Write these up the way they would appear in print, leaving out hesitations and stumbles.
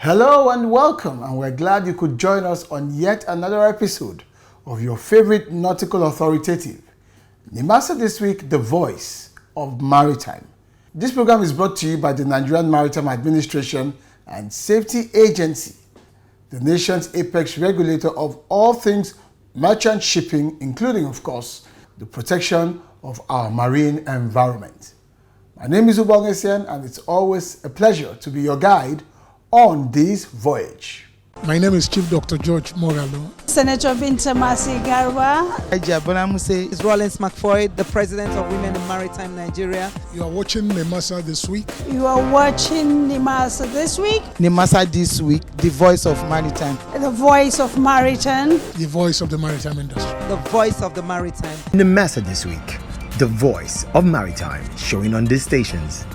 Hello and welcome, and we're glad you could join us on yet another episode of your favorite nautical authoritative, NIMASA This Week, the voice of maritime. This program is brought to you by the Nigerian Maritime Administration and Safety Agency, the nation's apex regulator of all things merchant shipping, including, of course, the protection of our marine environment. My name is Ubong Essien, and it's always a pleasure to be your guide on this voyage. My name is Chief Dr. George Moralo. Senator Binta Masi Garba. Ajabonamuse is Rollins McFoy, the President of Women in Maritime Nigeria. You are watching NIMASA This Week. You are watching NIMASA This Week. NIMASA This Week, the voice of maritime. The voice of maritime. The voice of the maritime industry. The voice of the maritime. NIMASA This Week, the voice of maritime, showing on these stations.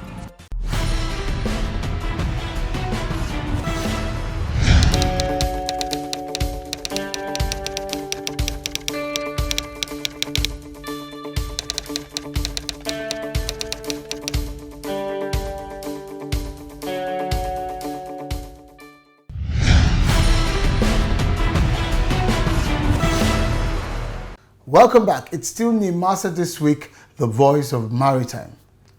Welcome back. It's still NIMASA This Week, the voice of maritime.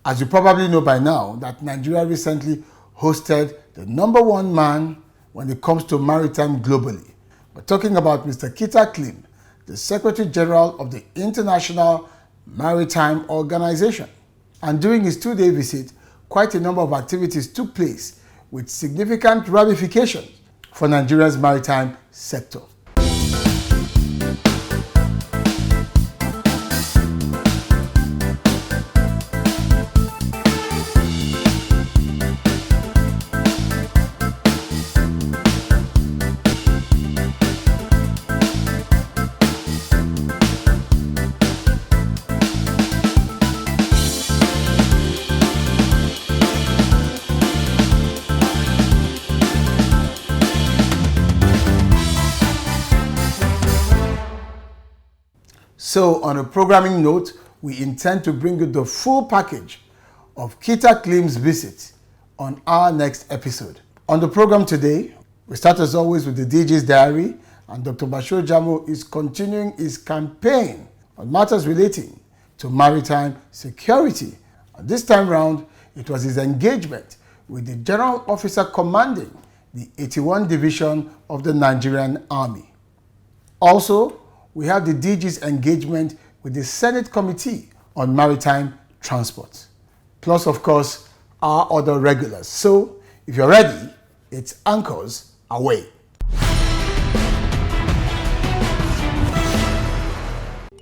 As you probably know by now, that Nigeria recently hosted the #1 man when it comes to maritime globally. We're talking about Mr. Kita Klim, the Secretary General of the International Maritime Organization. And during his 2-day visit, quite a number of activities took place with significant ramifications for Nigeria's maritime sector. So, on a programming note, we intend to bring you the full package of Kita Klim's visit on our next episode. On the program today, we start as always with the DJ's diary, and Dr. Bashir Jamo is continuing his campaign on matters relating to maritime security. And this time round, it was his engagement with the General Officer commanding the 81 Division of the Nigerian Army. Also, we have the DG's engagement with the Senate Committee on Maritime Transport. Plus, of course, our other regulars. So, if you're ready, it's anchors away.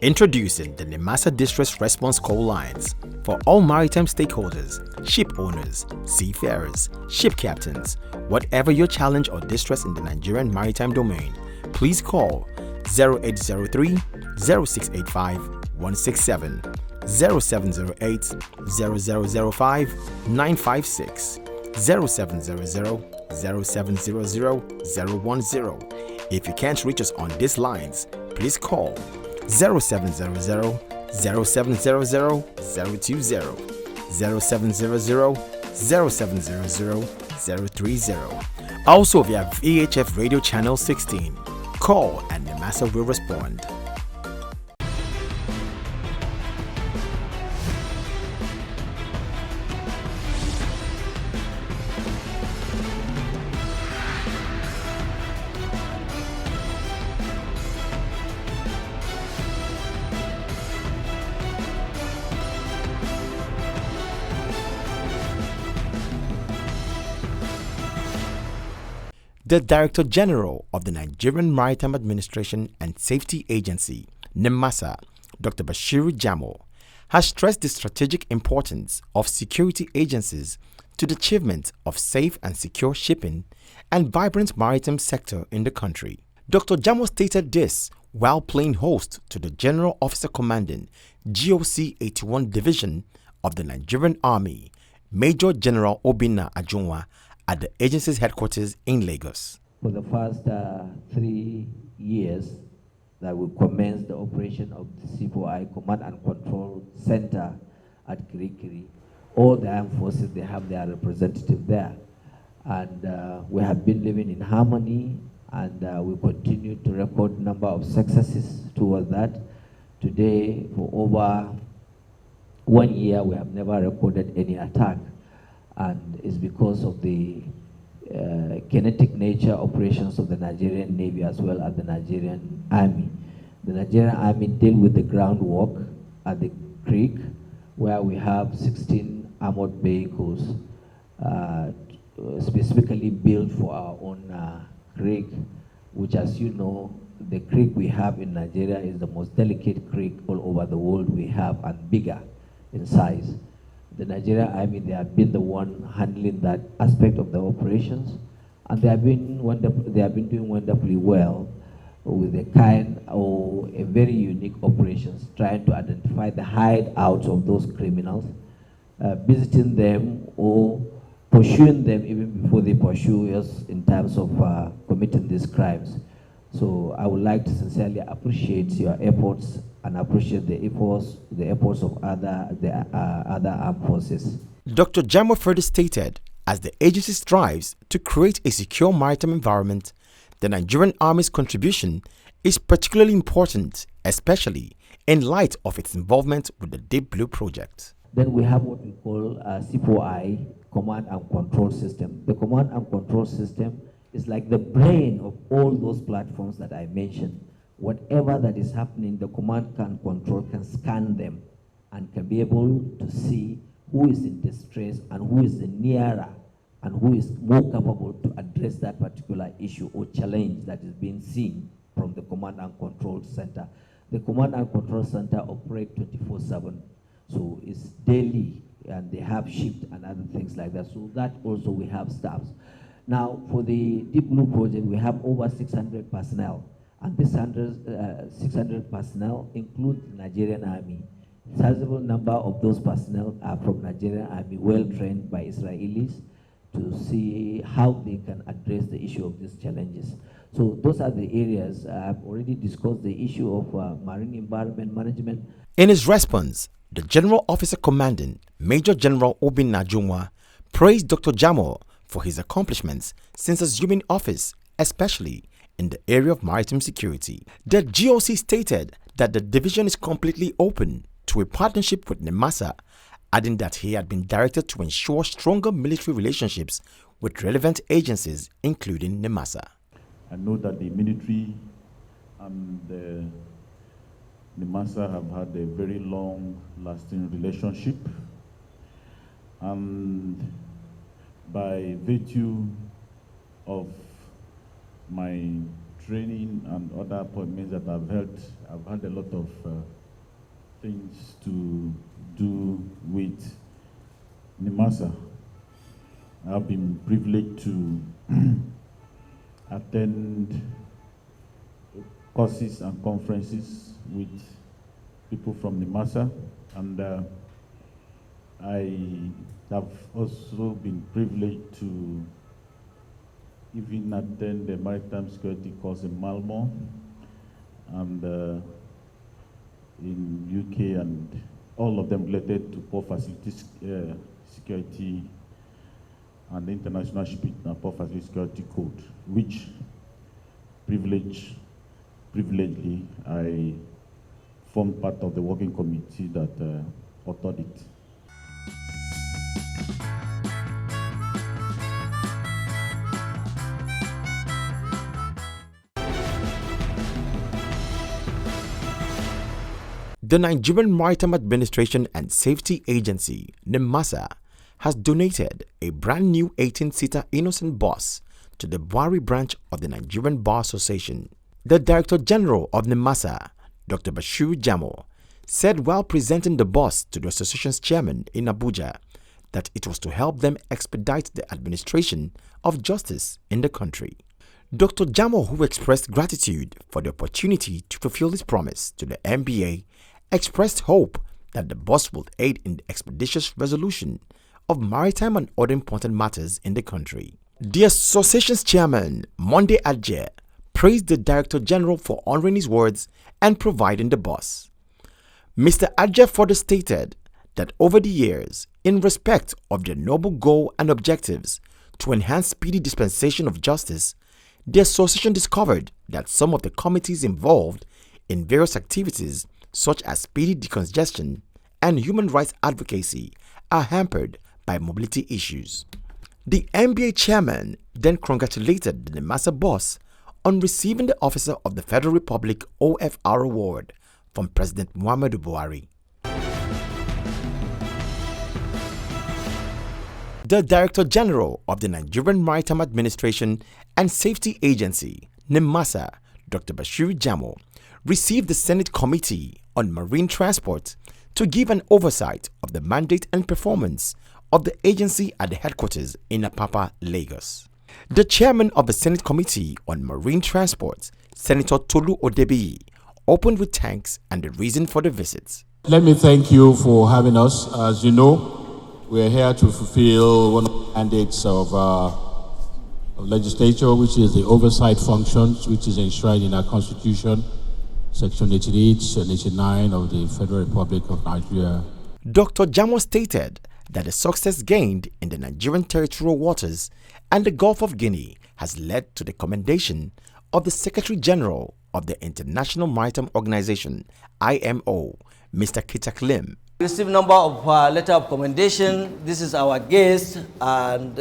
Introducing the NIMASA Distress Response Call Lines for all maritime stakeholders, ship owners, seafarers, ship captains. Whatever your challenge or distress in the Nigerian maritime domain, please call 0803 0685 167, 0708 0005 956, 0700 0700 010. If you can't reach us on these lines, please call 0700 0700 020, 0700 0700 030. Also via VHF Radio Channel 16. Call and NIMASA will respond. The Director General of the Nigerian Maritime Administration and Safety Agency, NIMASA, Dr. Bashir Jamo, has stressed the strategic importance of security agencies to the achievement of safe and secure shipping and vibrant maritime sector in the country. Dr. Jamo stated this while playing host to the General Officer Commanding GOC 81 Division of the Nigerian Army, Major General Obinna Ajunwa, at the agency's headquarters in Lagos. For the first 3 years that we commenced the operation of the C4I Command and Control Center at Kirikiri, all the armed forces, they have their representative there. and we have been living in harmony, and we continue to record number of successes towards that. Today, for over 1 year, we have never recorded any attack, and it's because of the kinetic nature operations of the Nigerian Navy as well as the Nigerian Army. The Nigerian Army deal with the groundwork at the creek, where we have 16 armored vehicles specifically built for our own creek, which, as you know, the creek we have in Nigeria is the most delicate creek all over the world we have, and bigger in size. The Nigerian Army, they have been the one handling that aspect of the operations, and they have been doing wonderfully well with a kind or a very unique operations, trying to identify the hideouts of those criminals, visiting them or pursuing them even before they pursue us in terms of committing these crimes. So I would like to sincerely appreciate your efforts and appreciate the efforts of other armed forces. Dr. Jamo further stated, as the agency strives to create a secure maritime environment, the Nigerian Army's contribution is particularly important, especially in light of its involvement with the Deep Blue project. Then we have what we call C4I, Command and Control System. The Command and Control System is like the brain of all those platforms that I mentioned. Whatever that is happening, the command and control can scan them and can be able to see who is in distress and who is nearer and who is more capable to address that particular issue or challenge that is being seen from the Command and Control Center. The Command and Control Center operates 24/7, so it's daily, and they have shift and other things like that. So that also we have staffs. Now, for the Deep Blue project, we have over 600 personnel, and this 600 personnel include the Nigerian Army. A sizable number of those personnel are from Nigerian Army, well trained by Israelis to see how they can address the issue of these challenges. So those are the areas. I've already discussed the issue of marine environment management. In his response, the General Officer Commanding, Major General Obin Najumwa, praised Dr. Jamo for his accomplishments since assuming office, especially in the area of maritime security. The GOC stated that the division is completely open to a partnership with NIMASA, adding that he had been directed to ensure stronger military relationships with relevant agencies, including NIMASA. I know that the military and the NIMASA have had a very long-lasting relationship, and by virtue of my training and other appointments that I've held, I've had a lot of things to do with NIMASA. I've been privileged to attend courses and conferences with people from NIMASA, and I have also been privileged to even attend the maritime security course in Malmo and in UK, and all of them related to port facilities security and international shipping and port facility security code, which privilegedly I formed part of the working committee that authored it. The Nigerian Maritime Administration and Safety Agency, NIMASA, has donated a brand new 18-seater Innocent bus to the Buhari branch of the Nigerian Bar Association. The Director General of NIMASA, Dr. Bashir Jamo, said while presenting the bus to the association's chairman in Abuja that it was to help them expedite the administration of justice in the country. Dr. Jamo, who expressed gratitude for the opportunity to fulfill his promise to the MBA, expressed hope that the bus will aid in the expeditious resolution of maritime and other important matters in the country. The association's chairman, Monday Adje, praised the Director General for honoring his words and providing the bus. Mr. Adje further stated that over the years, in respect of their noble goal and objectives To enhance speedy dispensation of justice, the association discovered that some of the committees involved in various activities such as speedy decongestion and human rights advocacy are hampered by mobility issues. The NBA chairman then congratulated the NIMASA boss on receiving the Officer of the Federal Republic OFR award from President Muhammadu Buhari. The Director General of the Nigerian Maritime Administration and Safety Agency, NIMASA, Dr. Bashir Jamo, received the Senate Committee on Marine Transport to give an oversight of the mandate and performance of the agency at the headquarters in Apapa, Lagos. The chairman of the Senate Committee on Marine Transport, Senator Tolu Odebiyi, opened with thanks and the reason for the visit. Let me thank you for having us. As you know, we are here to fulfill one of the mandates of legislature, which is the oversight functions, which is enshrined in our Constitution, Section 88 and 89 of the Federal Republic of Nigeria. Dr. Jamo stated that the success gained in the Nigerian territorial waters and the Gulf of Guinea has led to the commendation of the Secretary General of the International Maritime Organization, IMO, Mr. Kitak Lim. We received a number of letter of commendation. This is our guest, and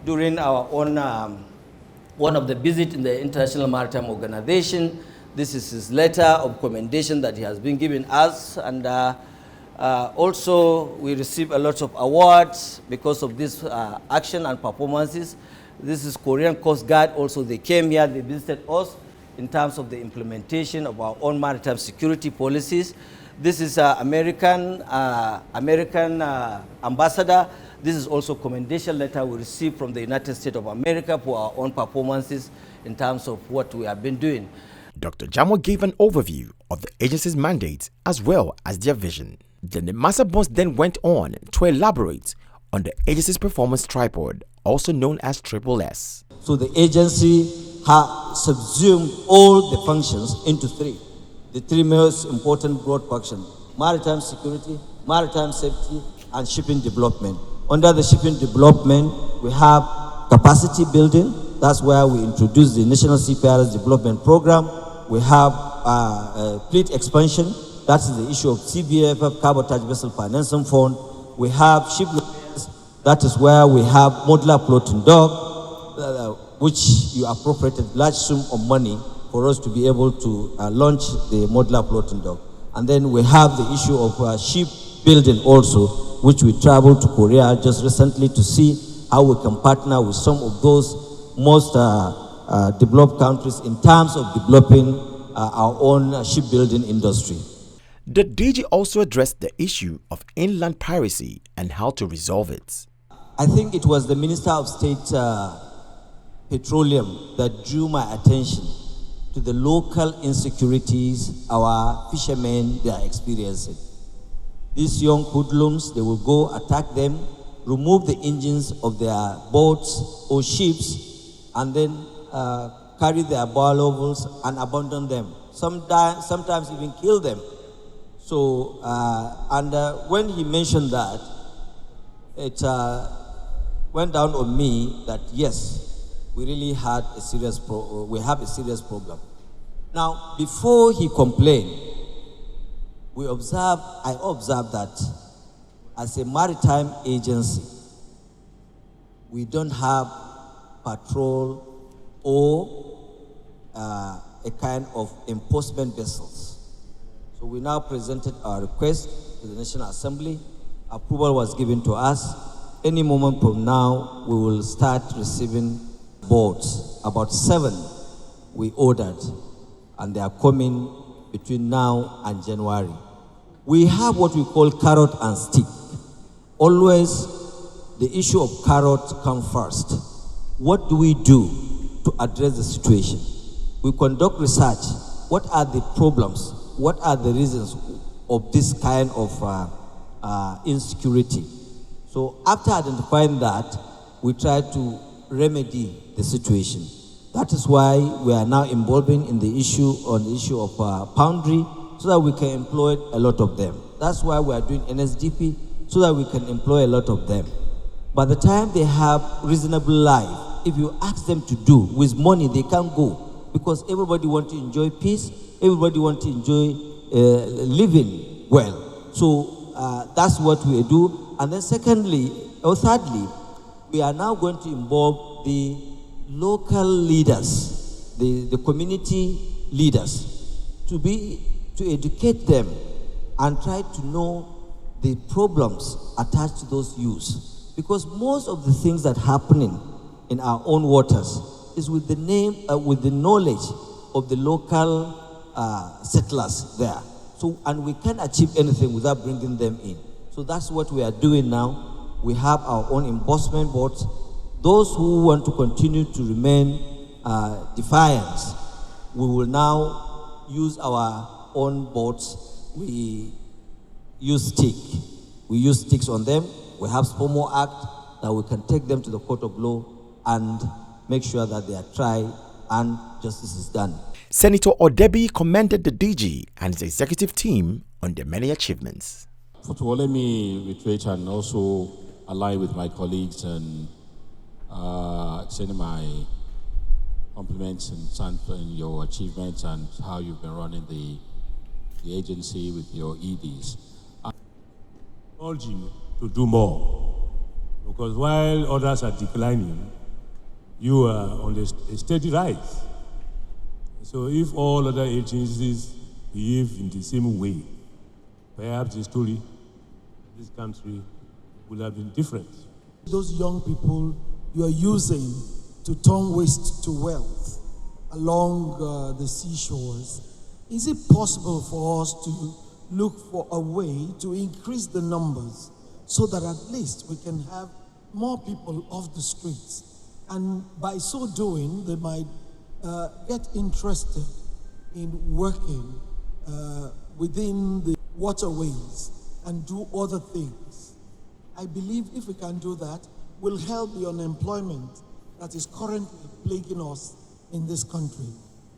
during our own one of the visit in the International Maritime Organization, this is his letter of commendation that he has been giving us, and also we received a lot of awards because of this action and performances. This is Korean Coast Guard. Also, they came here, they visited us in terms of the implementation of our own maritime security policies. This is American ambassador. This is also a commendation letter we received from the United States of America for our own performances in terms of what we have been doing. Dr. Jamo gave an overview of the agency's mandate as well as their vision. The NIMASA boss then went on to elaborate on the agency's performance tripod, also known as SSS. So the agency has subsumed all the functions into three. The three most important broad functions: maritime security, maritime safety, and shipping development. Under the shipping development, we have capacity building. That's where we introduced the National Seafarers Development Program. We have fleet expansion. That is the issue of CVFF, Cabotage Vessel Financing Fund. We have ship repairs. That is where we have modular floating dock, which you appropriated large sum of money for us to be able to launch the modular floating dock. And then we have the issue of ship building also, which we traveled to Korea just recently to see how we can partner with some of those most developed countries in terms of developing our own shipbuilding industry. The DG also addressed the issue of inland piracy and how to resolve it. I think it was the Minister of State Petroleum that drew my attention to the local insecurities our fishermen they are experiencing. These young hoodlums, they will go attack them, remove the engines of their boats or ships, and then carry their valuables and abandon them. Sometimes even kill them. So, when he mentioned that, it went down on me that yes, we really had a serious problem. Now, before he complained, I observed that as a maritime agency, we don't have patrol or a kind of enforcement vessels. So we now presented our request to the National Assembly. Approval was given to us. Any moment from now, we will start receiving boats. About 7 we ordered, and they are coming between now and January. We have what we call carrot and stick. Always the issue of carrot comes first. What do we do to address the situation? We conduct research. What are the problems? What are the reasons of this kind of insecurity? So after identifying that, we try to remedy the situation. That is why we are now involving in the issue of boundary, so that we can employ a lot of them. That's why we are doing NSDP, so that we can employ a lot of them. By the time they have reasonable life, if you ask them to do with money, they can't go, because everybody wants to enjoy peace, everybody wants to enjoy living well. So that's what we do. And then thirdly, we are now going to involve the local leaders, the community leaders, to educate them and try to know the problems attached to those youths. Because most of the things that are happening in our own waters is with the knowledge of the local settlers there. So, and we can't achieve anything without bringing them in. So that's what we are doing now. We have our own embossment boards. Those who want to continue to remain defiant, we will now use our own boards. We use sticks on them. We have SPOMO Act that we can take them to the court of law and make sure that they are tried and justice is done. Senator Odebi commended the DG and his executive team on their many achievements. First of all, let me reiterate and also align with my colleagues and extend my compliments and your achievements and how you've been running the agency with your EDs. I urge you to do more, because while others are declining, you are on a steady rise. So if all other agencies behave in the same way, perhaps the story of this country would have been different. Those young people you are using to turn waste to wealth along the seashores, is it possible for us to look for a way to increase the numbers so that at least we can have more people off the streets? And by so doing, they might get interested in working within the waterways and do other things. I believe if we can do that, we'll help the unemployment that is currently plaguing us in this country.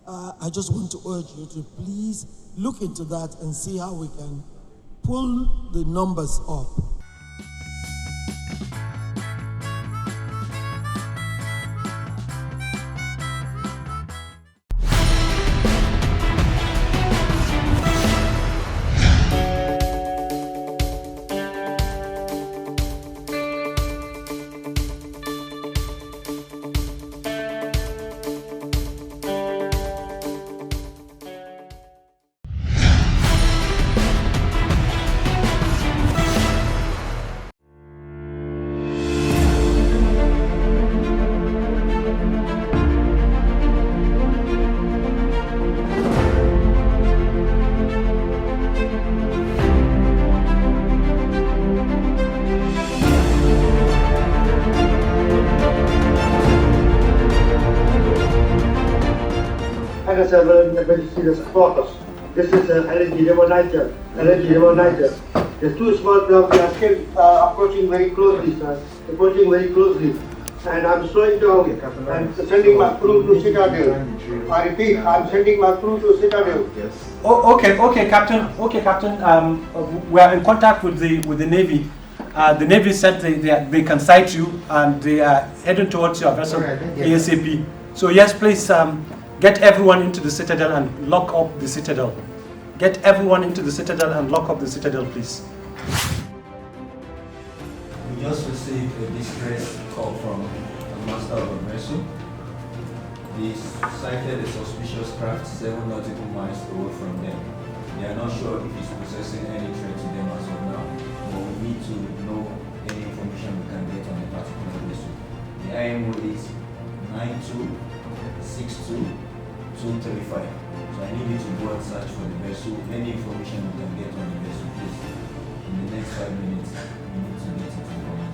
I just want to urge you to please look into that and see how we can pull the numbers up. This is LNG River Niger. The two small blocks, we are still approaching very closely, sir. Approaching very closely. And I'm slowing down. I'm sending my crew to Citadel. I repeat, I'm sending my crew to Citadel. Yes. Oh, okay, Captain. Okay, Captain. We are in contact with the Navy. The Navy said they can sight you and they are heading towards your vessel ASAP. So yes, please get everyone into the Citadel and lock up the Citadel. Get everyone into the Citadel and lock up the Citadel, please. We just received a distress call from a master of a vessel. They sighted a suspicious craft 7 nautical miles away from them. They are not sure if it's possessing any threat to them as of now, but we need to know any information we can get on a particular vessel. The IMO is 9262235. So I need you to go and search for the vessel. Any information we can get on the vessel, please. In the next 5 minutes, we need to get it to command.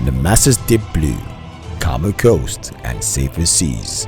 NIMASA's deep blue, calmer coast and safer seas.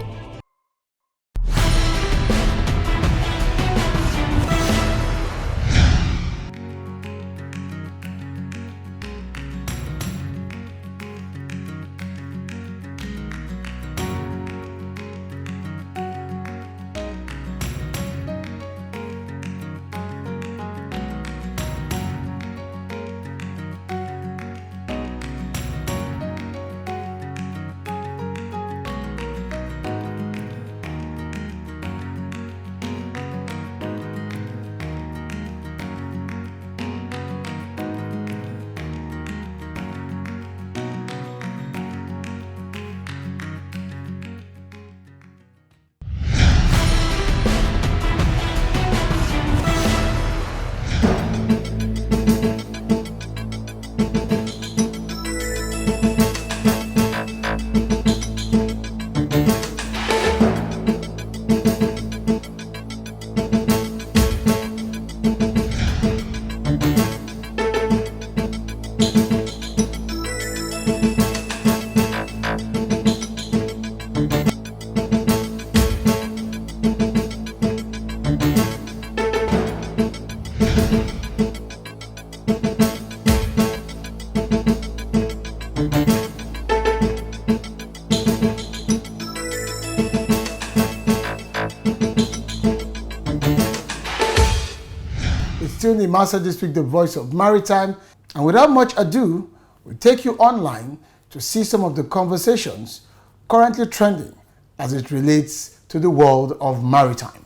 Still NIMASA this week, the voice of maritime. And without much ado, we take you online to see some of the conversations currently trending as it relates to the world of maritime.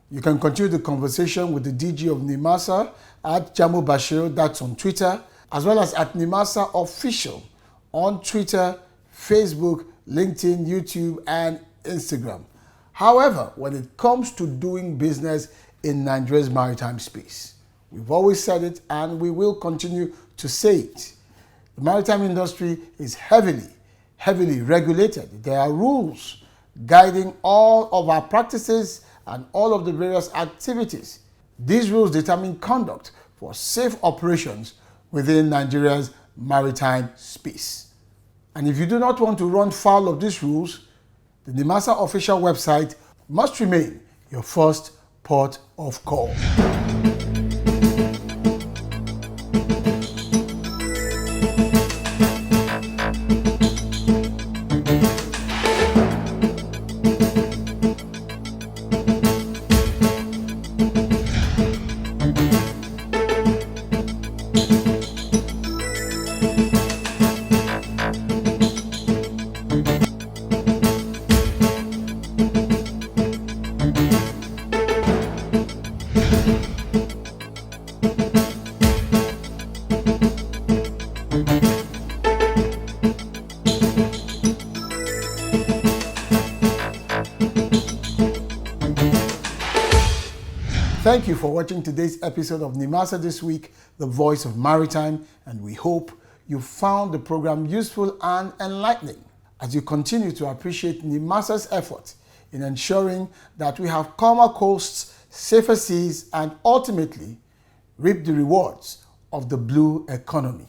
You can continue the conversation with the DG of NIMASA at Jamo Bashir, that's on Twitter, as well as at NIMASA Official on Twitter, Facebook, LinkedIn, YouTube, and Instagram. However, when it comes to doing business in Nigeria's maritime space, we've always said it and we will continue to say it. The maritime industry is heavily regulated. There are rules guiding all of our practices and all of the various activities. These rules determine conduct for safe operations within Nigeria's maritime space. And if you do not want to run foul of these rules, the NIMASA official website must remain your first port of call. Thank you for watching today's episode of NIMASA This Week, the voice of maritime, and we hope you found the program useful and enlightening as you continue to appreciate NIMASA's effort in ensuring that we have calmer coasts, safer seas, and ultimately reap the rewards of the blue economy.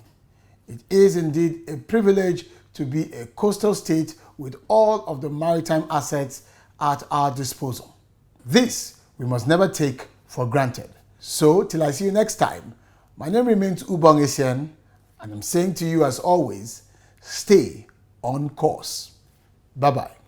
It is indeed a privilege to be a coastal state with all of the maritime assets at our disposal. This we must never take for granted. So, till I see you next time, my name remains Ubong Esian, and I'm saying to you as always, stay on course. Bye-bye.